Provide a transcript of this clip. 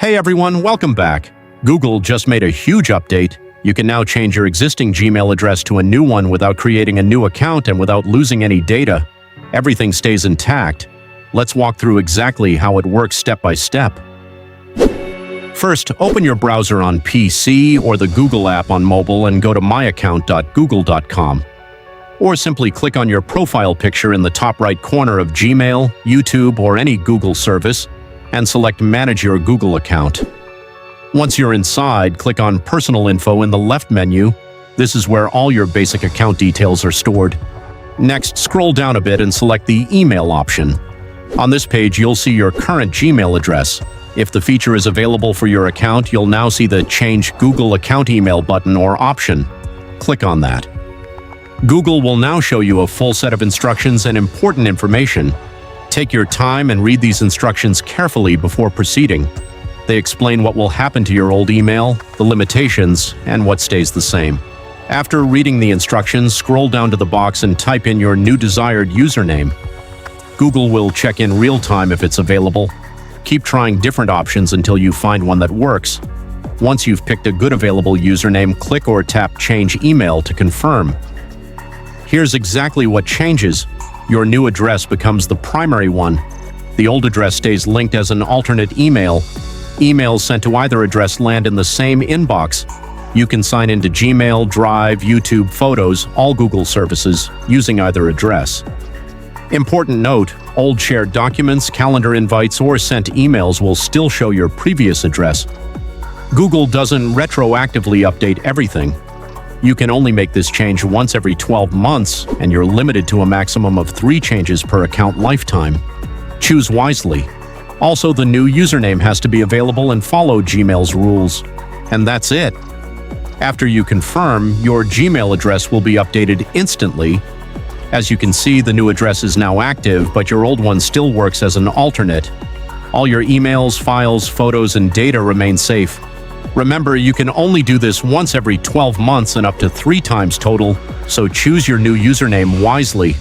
Hey everyone, welcome back. Google just made a huge update. You can now change your existing Gmail address to a new one without creating a new account and without losing any data. Everything stays intact. Let's walk through exactly how it works step by step. First, open your browser on PC or the Google app on mobile and go to myaccount.google.com. Or simply click on your profile picture in the top right corner of Gmail, YouTube, or any Google service, and select Manage Your Google Account. Once you're inside, click on Personal Info in the left menu. This is where all your basic account details are stored. Next, scroll down a bit and select the Email option. On this page, you'll see your current Gmail address. If the feature is available for your account, you'll now see the Change Google Account Email button or option. Click on that. Google will now show you a full set of instructions and important information. Take your time and read these instructions carefully before proceeding. They explain what will happen to your old email, the limitations, and what stays the same. After reading the instructions, scroll down to the box and type in your new desired username. Google will check in real time if it's available. Keep trying different options until you find one that works. Once you've picked a good available username, click or tap Change Email to confirm. Here's exactly what changes. Your new address becomes the primary one. The old address stays linked as an alternate email. Emails sent to either address land in the same inbox. You can sign into Gmail, Drive, YouTube, Photos, all Google services, using either address. Important note, old shared documents, calendar invites, or sent emails will still show your previous address. Google doesn't retroactively update everything. You can only make this change once every 12 months, and you're limited to a maximum of 3 changes per account lifetime. Choose wisely. Also, the new username has to be available and follow Gmail's rules. And that's it. After you confirm, your Gmail address will be updated instantly. As you can see, the new address is now active, but your old one still works as an alternate. All your emails, files, photos, and data remain safe. Remember, you can only do this once every 12 months and up to 3 times total, so choose your new username wisely.